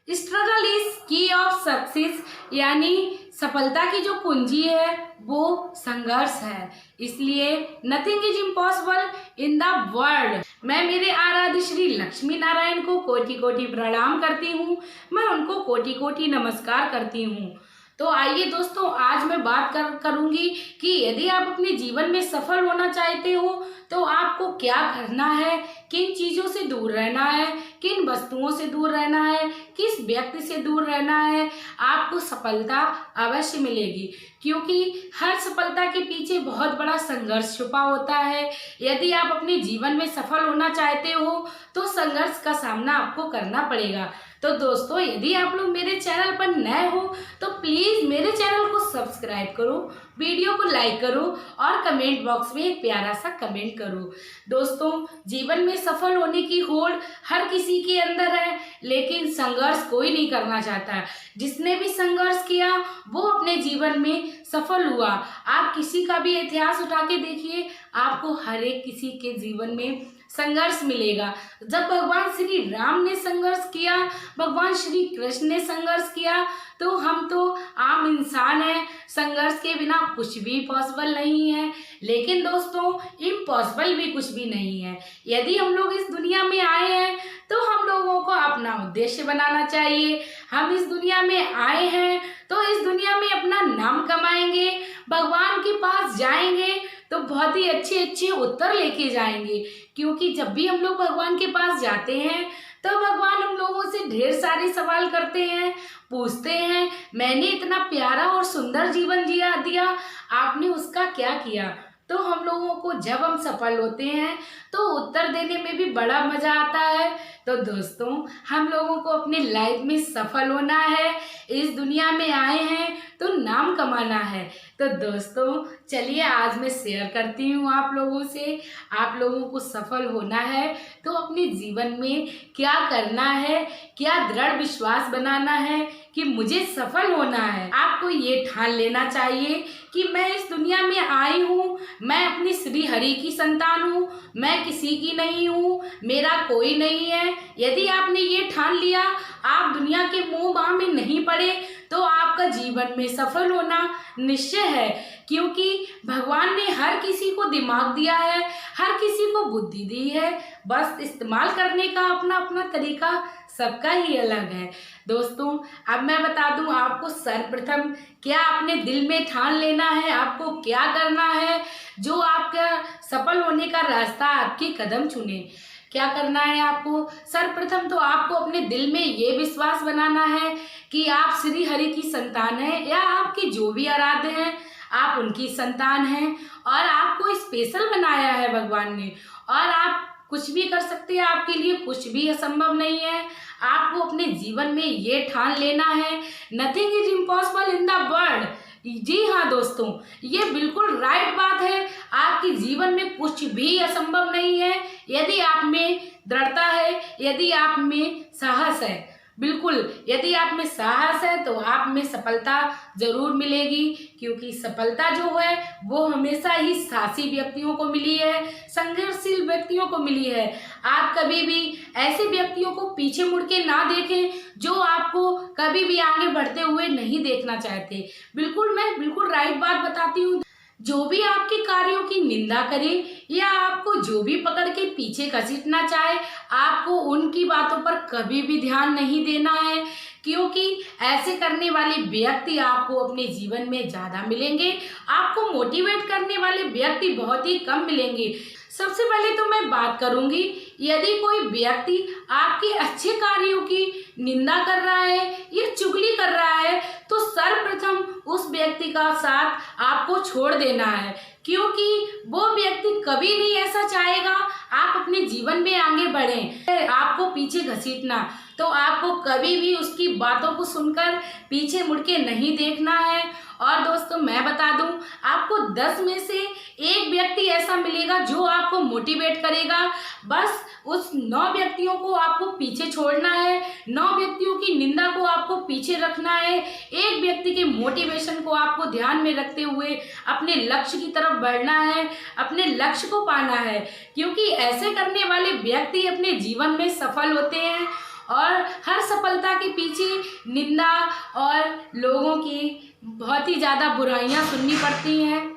Struggle is की of success, यानी सफलता की जो कुंजी है वो संघर्ष है। इसलिए nothing is impossible in the world. मैं मेरे आराध्य श्री लक्ष्मी नारायण को कोटि कोटि प्रणाम करती हूँ, मैं उनको कोटि कोटि नमस्कार करती हूँ। तो आइए दोस्तों, आज मैं बात करूंगी कि यदि आप अपने जीवन में सफल होना चाहते हो तो आपको क्या करना है, किन चीज़ों से दूर रहना है, किन वस्तुओं से दूर रहना है, किस व्यक्ति से दूर रहना है, आपको सफलता अवश्य मिलेगी। क्योंकि हर सफलता के पीछे बहुत बड़ा संघर्ष छुपा होता है। यदि आप अपने जीवन में सफल होना चाहते हो तो संघर्ष का सामना आपको करना पड़ेगा। तो दोस्तों, यदि आप लोग मेरे चैनल पर नए हो तो प्लीज़ मेरे चैनल को सब्सक्राइब करो, वीडियो को लाइक करो और कमेंट बॉक्स में एक प्यारा सा कमेंट करो। दोस्तों, जीवन में सफल होने की होड़ हर किसी के अंदर है, लेकिन संघर्ष कोई नहीं करना चाहता। जिसने भी संघर्ष किया वो अपने जीवन में सफल हुआ। आप किसी का भी इतिहास उठा के देखिए, आपको हर एक किसी के जीवन में संघर्ष मिलेगा। जब भगवान श्री राम ने संघर्ष किया, भगवान श्री कृष्ण ने संघर्ष किया, तो हम तो आम इंसान हैं, संघर्ष के बिना कुछ भी पॉसिबल नहीं है। लेकिन दोस्तों, इम्पॉसिबल भी कुछ भी नहीं है। यदि हम लोग इस दुनिया में आए हैं तो हम लोगों को अपना उद्देश्य बनाना चाहिए। हम इस दुनिया में आए हैं तो इस दुनिया में अपना नाम कमाएंगे, भगवान के पास जाएंगे तो बहुत ही अच्छे अच्छे उत्तर लेके जाएंगे। क्योंकि जब भी हम लोग भगवान के पास जाते हैं तो भगवान हम लोगों से ढेर सारे सवाल करते हैं, पूछते हैं, मैंने इतना प्यारा और सुंदर जीवन जिया दिया, आपने उसका क्या किया। तो हम लोगों को जब हम सफल होते हैं तो उत्तर देने में भी बड़ा मजा आता है। तो दोस्तों, हम लोगों को अपने लाइफ में सफल होना है, इस दुनिया में आए हैं तो नाम कमाना है। तो दोस्तों, चलिए आज मैं शेयर करती हूँ आप लोगों से। आप लोगों को सफल होना है तो अपने जीवन में क्या करना है, क्या दृढ़ विश्वास बनाना है कि मुझे सफल होना है। आपको ये ठान लेना चाहिए कि मैं इस दुनिया में आई हूँ, मैं अपनी श्री हरि की संतान हूँ, मैं किसी की नहीं हूँ, मेरा कोई नहीं है। यदि आपने ये ठान लिया, आप दुनिया के मोह माह में नहीं पड़े, तो आपका जीवन में सफल होना निश्चय है। क्योंकि भगवान ने हर किसी को दिमाग दिया है, हर किसी को बुद्धि दी है, बस इस्तेमाल करने का अपना अपना तरीका सबका ही अलग है। दोस्तों, अब मैं बता दूं आपको, सर्वप्रथम क्या अपने दिल में ठान लेना है, आपको क्या करना है जो आपका सफल होने का रास्ता आपके कदम चुने। क्या करना है आपको? सर्वप्रथम तो आपको अपने दिल में ये विश्वास बनाना है कि आप श्री हरि की संतान हैं, या आपके जो भी आराध्य हैं आप उनकी संतान हैं, और आपको स्पेशल बनाया है भगवान ने, और आप कुछ भी कर सकते हैं, आपके लिए कुछ भी असंभव नहीं है। आपको अपने जीवन में ये ठान लेना है, nothing is impossible in the world. जी हाँ दोस्तों, ये बिल्कुल राइट बात है। आपके जीवन में कुछ भी असंभव नहीं है यदि आप में दृढ़ता है, यदि आप में साहस है। बिल्कुल, यदि आप में साहस है तो आप में सफलता जरूर मिलेगी। क्योंकि सफलता जो है वो हमेशा ही साहसी व्यक्तियों को मिली है, संघर्षशील व्यक्तियों को मिली है। आप कभी भी ऐसे व्यक्तियों को पीछे मुड़ के ना देखें जो आपको कभी भी आगे बढ़ते हुए नहीं देखना चाहते। बिल्कुल, मैं बिल्कुल राइट बात बताती हूँ। जो भी आपके कार्यों की निंदा करे या आपको जो भी पकड़ के पीछे घसीटना चाहे, आपको उनकी बातों पर कभी भी ध्यान नहीं देना है। क्योंकि ऐसे करने वाले व्यक्ति आपको अपने जीवन में ज़्यादा मिलेंगे, आपको मोटिवेट करने वाले व्यक्ति बहुत ही कम मिलेंगे। सबसे पहले तो मैं बात करूंगी, यदि कोई व्यक्ति आपके अच्छे कार्यों की निंदा कर रहा है या चुगली कर रहा है तो सर्वप्रथम उस व्यक्ति का साथ आपको छोड़ देना है। क्योंकि वो व्यक्ति कभी नहीं ऐसा चाहेगा आप अपने जीवन में आगे बढ़ें, आपको पीछे घसीटना। तो आपको कभी भी उसकी बातों को सुनकर पीछे मुड़ के नहीं देखना है। और दोस्तों, मैं बता दूं, आपको 10 में से एक व्यक्ति ऐसा मिलेगा जो आपको मोटिवेट करेगा। बस उस 9 व्यक्तियों को आपको पीछे छोड़ना है, 9 व्यक्तियों की निंदा को आपको पीछे रखना है, एक व्यक्ति के मोटिवेशन को आपको ध्यान में रखते हुए अपने लक्ष्य की तरफ बढ़ना है, अपने लक्ष्य को पाना है। क्योंकि ऐसे करने वाले व्यक्ति अपने जीवन में सफल होते हैं, और हर सफलता के पीछे निंदा और लोगों की बहुत ही ज़्यादा बुराइयां सुननी पड़ती हैं।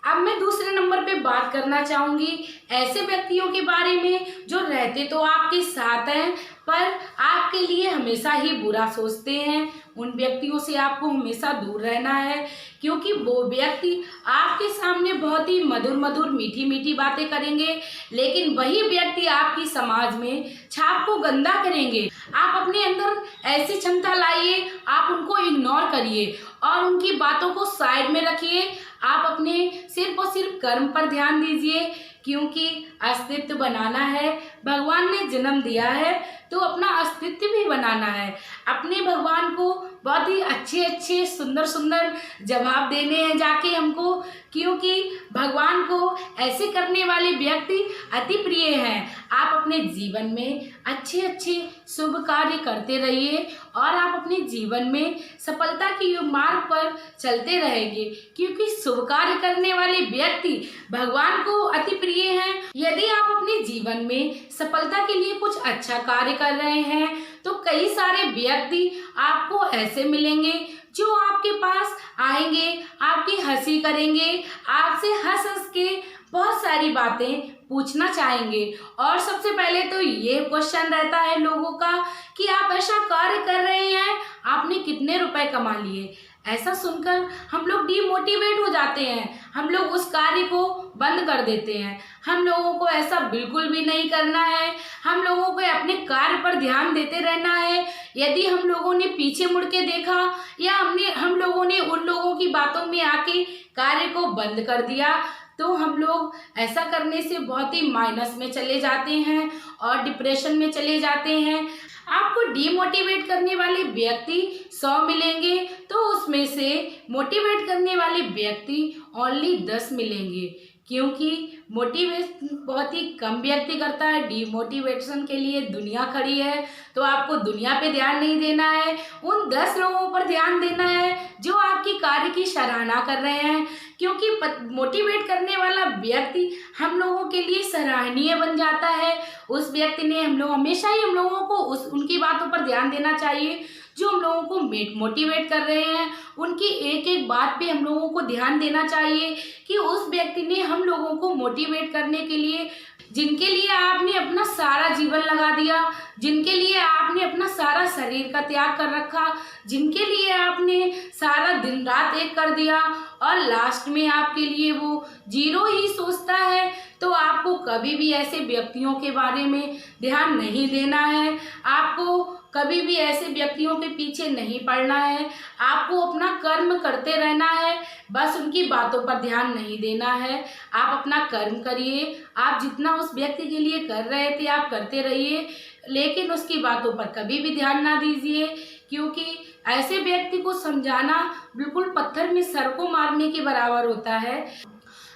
अब मैं दूसरे नंबर पे बात करना चाहूँगी ऐसे व्यक्तियों के बारे में जो रहते तो आपके साथ हैं पर आपके लिए हमेशा ही बुरा सोचते हैं। उन व्यक्तियों से आपको हमेशा दूर रहना है, क्योंकि वो व्यक्ति आपके सामने बहुत ही मधुर मधुर मीठी मीठी बातें करेंगे, लेकिन वही व्यक्ति आपकी समाज में छाप को गंदा करेंगे। आप अपने अंदर ऐसी क्षमता लाइए, आप उनको इग्नोर करिए और उनकी बातों को साइड में रखिए। आप अपने सिर्फ और सिर्फ कर्म पर ध्यान दीजिए, क्योंकि अस्तित्व बनाना है। भगवान ने जन्म दिया है तो अपना अस्तित्व भी बनाना है। अपने भगवान को बहुत ही अच्छे अच्छे सुंदर सुंदर जवाब देने हैं जाके हमको, क्योंकि भगवान को ऐसे करने वाले व्यक्ति अति प्रिय हैं। आप अपने जीवन में अच्छे अच्छे शुभ कार्य करते रहिए और आप अपने जीवन में सफलता की मार्ग पर चलते रहेंगे, क्योंकि शुभ कार्य करने वाले व्यक्ति भगवान को अति प्रिय हैं। यदि आप अपने जीवन में सफलता के लिए कुछ अच्छा कार्य कर रहे हैं तो कई सारे व्यक्ति आपको ऐसे मिलेंगे जो आपके पास आएंगे, आपकी हंसी करेंगे, आपसे हंस हंस के बहुत सारी बातें पूछना चाहेंगे। और सबसे पहले तो ये क्वेश्चन रहता है लोगों का कि आप ऐसा कार्य कर रहे हैं, आपने कितने रुपए कमा लिए। ऐसा सुनकर हम लोग डिमोटिवेट हो जाते हैं, हम लोग उस कार्य को बंद कर देते हैं। हम लोगों को ऐसा बिल्कुल भी नहीं करना है, हम लोगों को अपने कार्य पर ध्यान देते रहना है। यदि हम लोगों ने पीछे मुड़ के देखा या हम लोगों ने उन लोगों की बातों में आके कार्य को बंद कर दिया तो हम लोग ऐसा करने से बहुत ही माइनस में चले जाते हैं और डिप्रेशन में चले जाते हैं। आपको डीमोटिवेट करने वाले व्यक्ति 100 मिलेंगे तो उसमें से मोटिवेट करने वाले व्यक्ति ओनली 10 मिलेंगे, क्योंकि मोटिवेशन बहुत ही कम व्यक्ति करता है। डीमोटिवेशन के लिए दुनिया खड़ी है, तो आपको दुनिया पे ध्यान नहीं देना है, उन 10 लोगों पर ध्यान देना है जो आपकी कार्य की सराहना कर रहे हैं, क्योंकि मोटिवेट करने वाला व्यक्ति हम लोगों के लिए सराहनीय बन जाता है। उस व्यक्ति ने हमेशा ही हम लोगों को उनकी बातों पर ध्यान देना चाहिए जो हम लोगों को मोटिवेट कर रहे हैं। उनकी एक एक बात पे हम लोगों को ध्यान देना चाहिए कि उस व्यक्ति ने हम लोगों को मोटिवेट करने के लिए, जिनके लिए आपने अपना सारा जीवन लगा दिया, जिनके लिए आपने अपना सारा शरीर का त्याग कर रखा, जिनके लिए आपने सारा दिन रात एक कर दिया और लास्ट में आपके लिए वो 0 ही सोचता है, तो आपको कभी भी ऐसे व्यक्तियों के बारे में ध्यान नहीं देना है। आपको कभी भी ऐसे व्यक्तियों के पीछे नहीं पड़ना है। आपको अपना कर्म करते रहना है, बस उनकी बातों पर ध्यान नहीं देना है। आप अपना कर्म करिए, आप जितना उस व्यक्ति के लिए कर रहे थे आप करते रहिए, लेकिन उसकी बातों पर कभी भी ध्यान ना दीजिए, क्योंकि ऐसे व्यक्ति को समझाना बिल्कुल पत्थर में सर को मारने के बराबर होता है।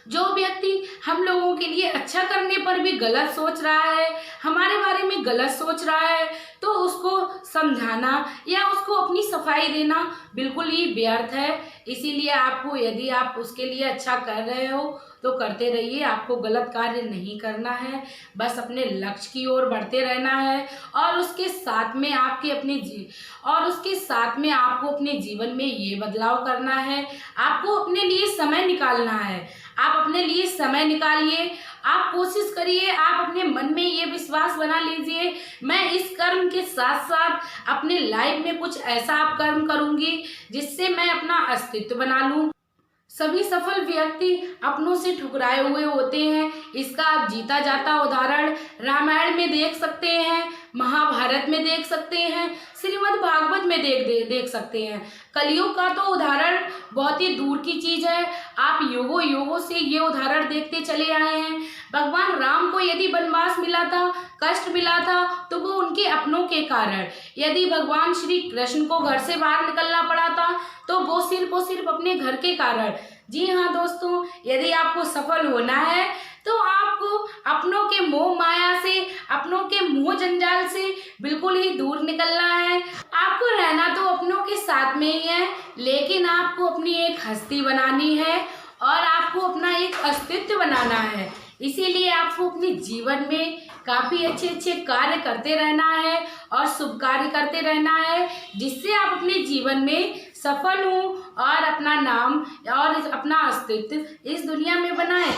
जो व्यक्ति हम लोगों के लिए अच्छा करने पर भी गलत सोच रहा है, हमारे बारे में गलत सोच रहा है, तो उसको समझाना या उसको अपनी सफाई देना बिल्कुल ही व्यर्थ है। इसीलिए आपको, यदि आप उसके लिए अच्छा कर रहे हो तो करते रहिए, आपको गलत कार्य नहीं करना है, बस अपने लक्ष्य की ओर बढ़ते रहना है। और उसके साथ में आपको अपने जीवन में ये बदलाव करना है, आपको अपने लिए समय निकालना है। आप अपने लिए समय निकालिए, आप कोशिश करिए, आप अपने मन में ये विश्वास बना लीजिए, मैं इस कर्म के साथ साथ अपने लाइफ में कुछ ऐसा आप कर्म करूंगी जिससे मैं अपना अस्तित्व बना लूं। सभी सफल व्यक्ति अपनों से ठुकराए हुए होते हैं। इसका आप जीता जाता उदाहरण रामायण में देख सकते हैं, महाभारत में देख सकते हैं, श्रीमद् भागवत में देख सकते हैं। कलयुग का तो उदाहरण बहुत ही दूर की चीज है, आप युगों युगों से ये उदाहरण देखते चले आए हैं। भगवान राम को यदि वनवास मिला था, कष्ट मिला था, तो वो उनके अपनों के कारण। यदि भगवान श्री कृष्ण को घर से बाहर निकलना पड़ा था तो वो सिर्फ अपने घर के कारण। जी हाँ दोस्तों, यदि आपको सफल होना है तो आपको अपनों के मोह माया से, अपनों के मोह जंजाल से बिल्कुल ही दूर निकलना है। आपको रहना तो अपनों के साथ में ही है, लेकिन आपको अपनी एक हस्ती बनानी है और आपको अपना एक अस्तित्व बनाना है। इसीलिए आपको अपने जीवन में काफ़ी अच्छे अच्छे कार्य करते रहना है और शुभ कार्य करते रहना है, जिससे आप अपने जीवन में सफल हों और अपना नाम और अपना अस्तित्व इस दुनिया में बनाएं।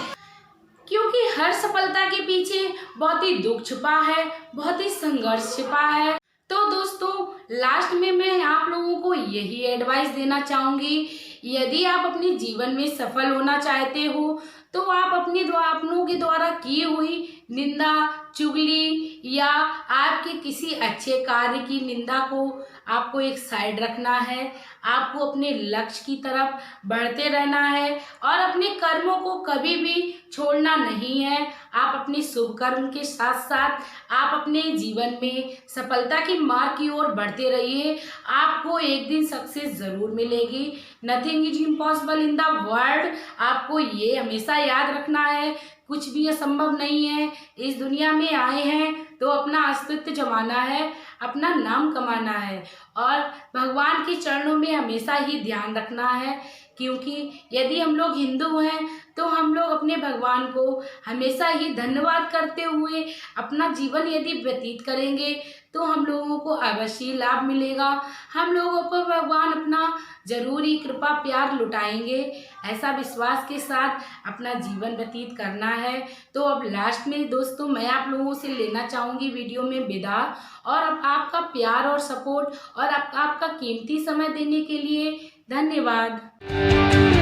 क्योंकि हर सफलता के पीछे बहुत ही दुख छुपा है, बहुत ही संघर्ष छिपा है। तो दोस्तों, लास्ट में मैं आप लोगों को यही एडवाइस देना चाहूँगी, यदि आप अपने जीवन में सफल होना चाहते हो तो आप अपनों के द्वारा की हुई निंदा, चुगली या आपके किसी अच्छे कार्य की निंदा को आपको एक साइड रखना है। आपको अपने लक्ष्य की तरफ बढ़ते रहना है और अपने कर्मों को कभी भी छोड़ना नहीं है। आप अपने शुभ कर्म के साथ साथ आप अपने जीवन में सफलता की मार्ग की ओर बढ़ते रहिए। आपको एक दिन सक्सेस जरूर मिलेगी। Nothing is impossible in the world. आपको ये हमेशा याद रखना है, कुछ भी असंभव नहीं है। इस दुनिया में आए हैं तो अपना अस्तित्व जमाना है, अपना नाम कमाना है और भगवान के चरणों में हमेशा ही ध्यान रखना है। क्योंकि यदि हम लोग हिंदू हैं तो हम लोग अपने भगवान को हमेशा ही धन्यवाद करते हुए अपना जीवन यदि व्यतीत करेंगे तो हम लोगों को अवश्य लाभ मिलेगा। हम लोगों पर भगवान अपना जरूर ही कृपा प्यार लुटाएंगे। ऐसा विश्वास के साथ अपना जीवन व्यतीत करना है। तो अब लास्ट में दोस्तों मैं आप लोगों से लेना चाहूँगी वीडियो में विदा, और अब आपका प्यार और सपोर्ट और आपका कीमती समय देने के लिए धन्यवाद।